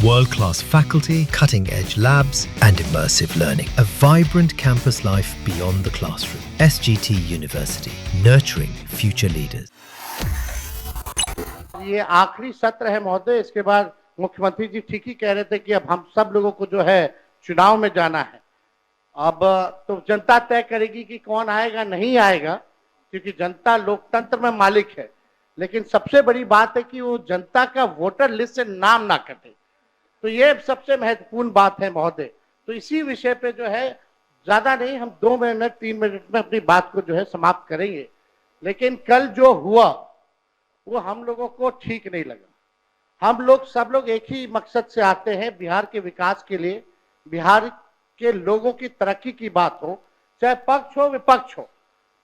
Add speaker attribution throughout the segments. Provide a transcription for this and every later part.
Speaker 1: World-class faculty, cutting-edge labs and immersive learning. A vibrant campus life beyond the classroom. SGT University, nurturing future leaders.
Speaker 2: ये आखिरी सत्र है महोदय। इसके बाद मुख्यमंत्री जी ठीक ही कह रहे थे कि अब हम सब लोगों को जो है चुनाव में जाना है। अब तो जनता तय करेगी कि कौन आएगा नहीं आएगा, क्योंकि जनता लोकतंत्र में मालिक है। लेकिन सबसे बड़ी बात है कि वो जनता का वोटर लिस्ट से नाम ना कटे, तो ये सबसे महत्वपूर्ण बात है महोदय। तो इसी विषय पे जो है ज्यादा नहीं, हम 2 मिनट 3 मिनट में अपनी बात को जो है समाप्त करेंगे। लेकिन कल जो हुआ वो हम लोगों को ठीक नहीं लगा। हम लोग सब लोग एक ही मकसद से आते हैं, बिहार के विकास के लिए, बिहार के लोगों की तरक्की की बात हो, चाहे पक्ष हो विपक्ष हो।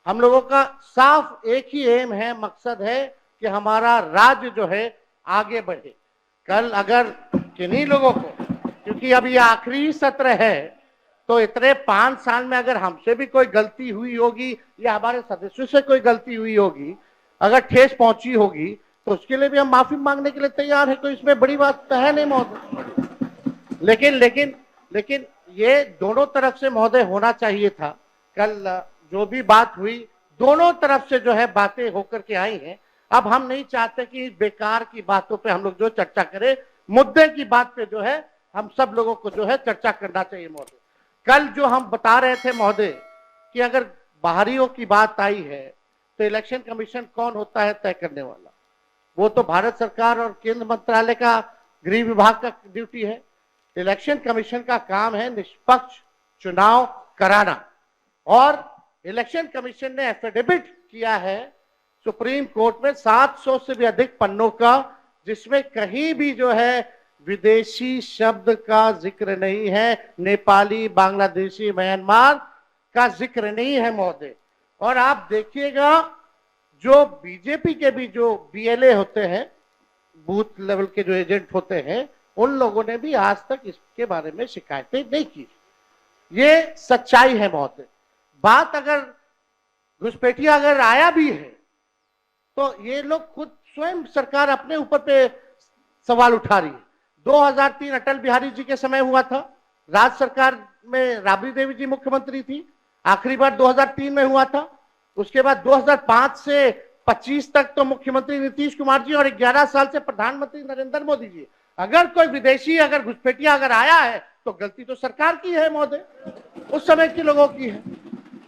Speaker 2: हम लोगों का साफ एक ही एम है, मकसद है कि हमारा राज्य जो है आगे बढ़े। कल अगर किन्हीं लोगों को, क्योंकि अब ये आखिरी सत्र है, तो इतने 5 साल में अगर हमसे भी कोई गलती हुई होगी या हमारे सदस्यों से कोई गलती हुई होगी, अगर ठेस पहुंची होगी, तो उसके लिए भी हम माफी मांगने के लिए तैयार है। तो इसमें बड़ी बात तो है नहीं महोदय। लेकिन ये दोनों तरफ से महोदय होना चाहिए था। कल जो भी बात हुई दोनों तरफ से जो है बातें होकर के आई हैं। अब हम नहीं चाहते कि बेकार की बातों पे हम लोग जो चर्चा करें, मुद्दे की बात पे जो है हम सब लोगों को जो है चर्चा करना चाहिए महोदय। कल जो हम बता रहे थे महोदय कि अगर बाहरियों की बात आई है तो इलेक्शन कमीशन कौन होता है तय करने वाला? वो तो भारत सरकार और केंद्र मंत्रालय का गृह विभाग का ड्यूटी है। इलेक्शन कमीशन का काम है निष्पक्ष चुनाव कराना, और इलेक्शन कमीशन ने एफिडेविट किया है सुप्रीम कोर्ट में 700 से भी अधिक पन्नों का, जिसमें कहीं भी जो है विदेशी शब्द का जिक्र नहीं है, नेपाली, बांग्लादेशी, म्यांमार का जिक्र नहीं है महोदय। और आप देखिएगा जो बीजेपी के भी जो बीएलए होते हैं, बूथ लेवल के जो एजेंट होते हैं, उन लोगों ने भी आज तक इसके बारे में शिकायतें नहीं की। ये सच्चाई है महोदय। बात अगर घुसपैठिया अगर आया भी है तो ये लोग खुद स्वयं सरकार अपने ऊपर पे सवाल उठा रही है। 2003 अटल बिहारी जी के समय हुआ था, राज्य सरकार में राबड़ी देवी जी मुख्यमंत्री थी, आखिरी बार 2003 में हुआ था। उसके बाद 2005 से 25 तक तो मुख्यमंत्री नीतीश कुमार जी और 11 साल से प्रधानमंत्री नरेंद्र मोदी जी। अगर कोई विदेशी अगर घुसपैठिया अगर आया है तो गलती तो सरकार की है महोदय, उस समय के लोगों की है।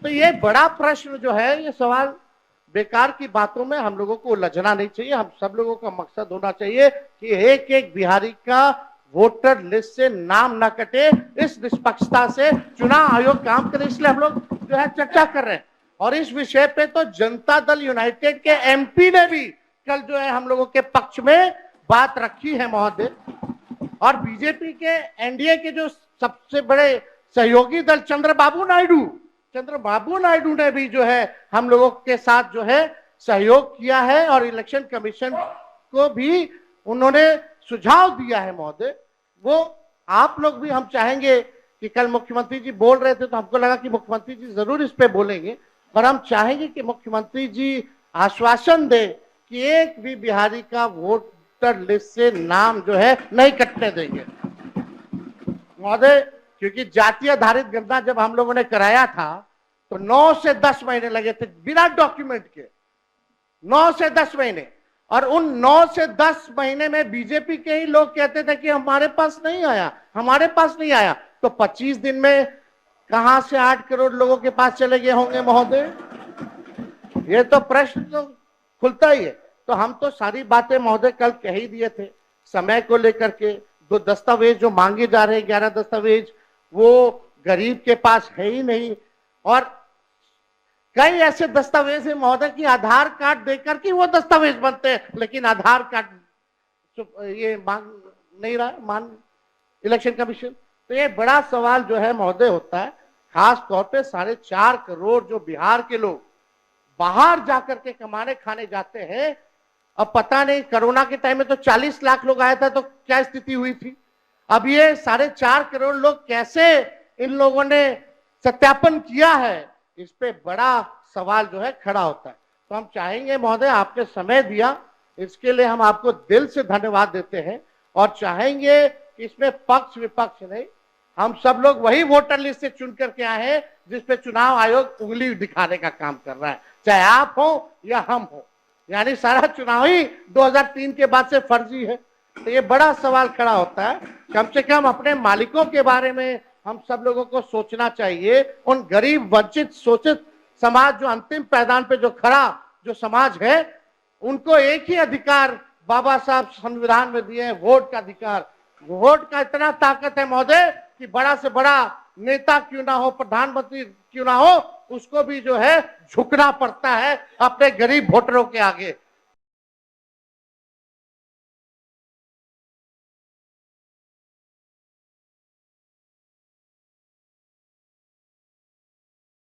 Speaker 2: तो ये बड़ा प्रश्न जो है, ये सवाल बेकार की बातों में हम लोगों को उलझना नहीं चाहिए। हम सब लोगों का मकसद होना चाहिए कि एक एक बिहारी का वोटर लिस्ट से नाम ना कटे। इस निष्पक्षता से चुनाव आयोग काम करे, इसलिए हम लोग जो है चर्चा कर रहे हैं। और इस विषय पे तो जनता दल यूनाइटेड के एमपी ने भी कल जो है हम लोगों के पक्ष में बात रखी है महोदय। और बीजेपी के एनडीए के जो सबसे बड़े सहयोगी दल चंद्रबाबू नायडू ने भी जो है हम लोगों के साथ जो है सहयोग किया है, और इलेक्शन कमीशन को भी उन्होंने सुझाव दिया है महोदय। वो आप लोग भी, हम चाहेंगे कि कल मुख्यमंत्री जी बोल रहे थे तो हमको लगा कि मुख्यमंत्री जी जरूर इस पे बोलेंगे, पर हम चाहेंगे कि मुख्यमंत्री जी आश्वासन दे कि एक भी बिहारी का वोटर लिस्ट से नाम जो है नहीं कटने देंगे महोदय। क्योंकि जाति आधारित गणना जब हम लोगों ने कराया था तो 9 से 10 महीने लगे थे बिना डॉक्यूमेंट के, 9 से 10 महीने। और उन 9 से 10 महीने में बीजेपी के ही लोग कहते थे कि हमारे पास नहीं आया। तो 25 दिन में कहां से 8 करोड़ लोगों के पास चले गए होंगे महोदय? ये तो प्रश्न तो खुलता ही है। तो हम तो सारी बातें महोदय कल कह ही दिए थे। समय को लेकर के 2 दस्तावेज जो मांगे जा रहे हैं, 11 दस्तावेज, वो गरीब के पास है ही नहीं। और कई ऐसे दस्तावेज है महोदय कि आधार कार्ड देकर के वो दस्तावेज बनते हैं, लेकिन आधार कार्ड ये मांग नहीं रहा इलेक्शन कमीशन। तो ये बड़ा सवाल जो है महोदय होता है, खास तौर पे 4.5 करोड़ जो बिहार के लोग बाहर जाकर के कमाने खाने जाते हैं। अब पता नहीं कोरोना के टाइम में तो 40 लाख लोग आया था, तो क्या स्थिति हुई थी। अब ये 4.5 करोड़ लोग कैसे इन लोगों ने सत्यापन किया है, इस पे बड़ा सवाल जो है खड़ा होता है। तो हम चाहेंगे महोदय, आपने समय दिया, इसके लिए हम आपको दिल से धन्यवाद देते हैं, और चाहेंगे इसमें पक्ष विपक्ष नहीं, हम सब लोग वही वोटर लिस्ट से चुन करके आए हैं जिसपे चुनाव आयोग उंगली दिखाने का काम कर रहा है, चाहे आप हो या हम हो। यानी सारा चुनाव ही 2003 के बाद से फर्जी है। तो ये बड़ा सवाल खड़ा होता है। कम से कम अपने मालिकों के बारे में हम सब लोगों को सोचना चाहिए। उन गरीब वंचित शोषित समाज जो अंतिम पैदान पे जो खड़ा जो समाज है, उनको एक ही अधिकार बाबा साहब संविधान में दिए हैं, वोट का अधिकार। वोट का इतना ताकत है महोदय कि बड़ा से बड़ा नेता क्यों ना हो, प्रधानमंत्री क्यों ना हो, उसको भी जो है झुकना पड़ता है अपने गरीब वोटरों के आगे।